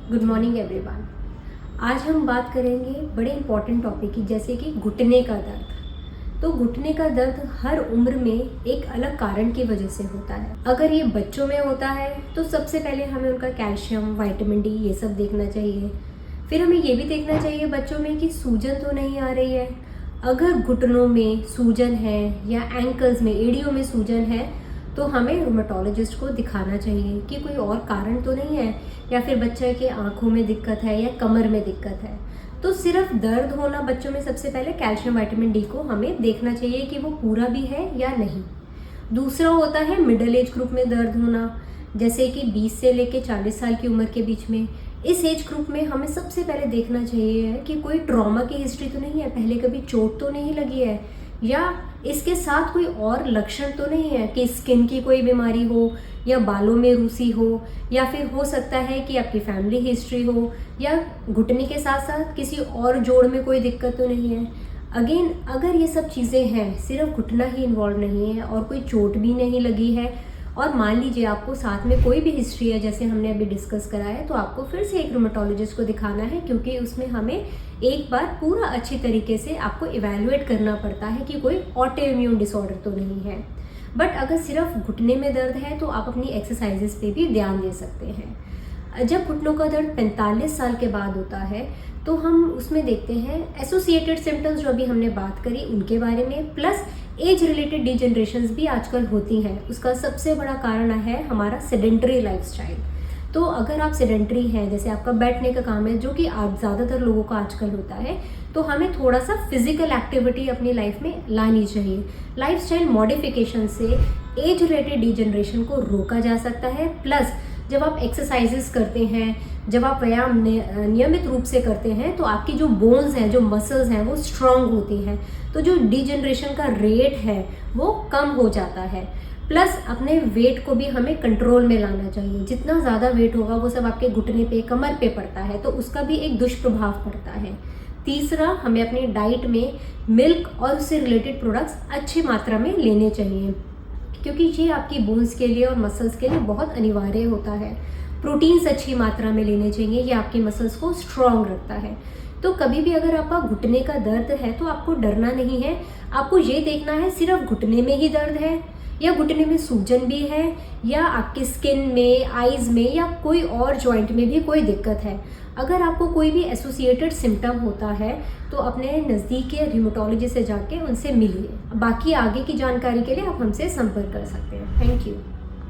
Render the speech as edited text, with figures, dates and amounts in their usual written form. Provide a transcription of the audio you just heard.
Good morning everyone. आज हम बात करेंगे बड़े इंपॉर्टेंट टॉपिक की, जैसे कि घुटने का दर्द। तो घुटने का दर्द हर उम्र में एक अलग कारण की वजह से होता है। अगर ये बच्चों में होता है तो सबसे पहले हमें उनका कैल्शियम, विटामिन डी ये सब देखना चाहिए। फिर हमें ये भी देखना चाहिए बच्चों में कि सूजन तो नहीं आ रही है। अगर घुटनों में सूजन है या एंकल्स में, एड़ियों में सूजन है तो हमें रूमेटोलॉजिस्ट को दिखाना चाहिए कि कोई और कारण तो नहीं है, या फिर बच्चे के आंखों में दिक्कत है या कमर में दिक्कत है। तो सिर्फ दर्द होना बच्चों में, सबसे पहले कैल्शियम विटामिन डी को हमें देखना चाहिए कि वो पूरा भी है या नहीं। दूसरा होता है मिडिल एज ग्रुप में दर्द होना, जैसे कि 20 से लेके 40 साल की उम्र के बीच में। इस एज ग्रुप में हमें सबसे पहले देखना चाहिए कि कोई ट्रॉमा की हिस्ट्री तो नहीं है, पहले कभी चोट तो नहीं लगी है, या इसके साथ कोई और लक्षण तो नहीं है कि स्किन की कोई बीमारी हो या बालों में रूसी हो, या फिर हो सकता है कि आपकी फैमिली हिस्ट्री हो, या घुटने के साथ साथ किसी और जोड़ में कोई दिक्कत तो नहीं है। अगेन, अगर ये सब चीज़ें हैं, सिर्फ घुटना ही इन्वॉल्व नहीं है और कोई चोट भी नहीं लगी है, और मान लीजिए आपको साथ में कोई भी हिस्ट्री है जैसे हमने अभी डिस्कस करा है, तो आपको फिर से एक रूमेटोलॉजिस्ट को दिखाना है, क्योंकि उसमें हमें एक बार पूरा अच्छी तरीके से आपको इवैल्यूएट करना पड़ता है कि कोई ऑटो इम्यून डिसऑर्डर तो नहीं है। बट अगर सिर्फ घुटने में दर्द है तो आप अपनी एक्सरसाइजेस पे भी ध्यान दे सकते हैं। जब घुटनों का दर्द 45 साल के बाद होता है तो हम उसमें देखते हैं एसोसिएटेड सिम्टम्स, जो अभी हमने बात करी उनके बारे में, प्लस एज रिलेटेड डिजनरेशंस भी आजकल होती हैं। उसका सबसे बड़ा कारण है हमारा सेडेंटरी लाइफस्टाइल। तो अगर आप सेडेंटरी हैं, जैसे आपका बैठने का काम है, जो कि आप ज़्यादातर लोगों का आजकल होता है, तो हमें थोड़ा सा फिजिकल एक्टिविटी अपनी लाइफ में लानी चाहिए। लाइफस्टाइल मॉडिफिकेशन से एज रिलेटेड डिजनरेशन को रोका जा सकता है। प्लस जब आप एक्सरसाइजेस करते हैं, जब आप व्यायाम नियमित रूप से करते हैं, तो आपकी जो बोन्स हैं, जो मसल्स हैं, वो स्ट्रांग होती हैं, तो जो डिजनरेशन का रेट है वो कम हो जाता है। प्लस अपने वेट को भी हमें कंट्रोल में लाना चाहिए। जितना ज़्यादा वेट होगा वो सब आपके घुटने पे, कमर पे पड़ता है, तो उसका भी एक दुष्प्रभाव पड़ता है। तीसरा, हमें अपनी डाइट में मिल्क और उससे रिलेटेड प्रोडक्ट्स अच्छी मात्रा में लेने चाहिए, क्योंकि ये आपकी बोन्स के लिए और मसल्स के लिए बहुत अनिवार्य होता है। प्रोटीन्स अच्छी मात्रा में लेने चाहिए, ये आपकी मसल्स को स्ट्रॉन्ग रखता है। तो कभी भी अगर आपका घुटने का दर्द है तो आपको डरना नहीं है। आपको ये देखना है सिर्फ घुटने में ही दर्द है, या घुटने में सूजन भी है, या आपकी स्किन में, आईज में, या कोई और जॉइंट में भी कोई दिक्कत है। अगर आपको कोई भी एसोसिएटेड सिम्टम होता है तो अपने नज़दीक के रूमेटोलॉजिस्ट से जाके उनसे मिलिए। बाकी आगे की जानकारी के लिए आप हमसे संपर्क कर सकते हैं। Thank you.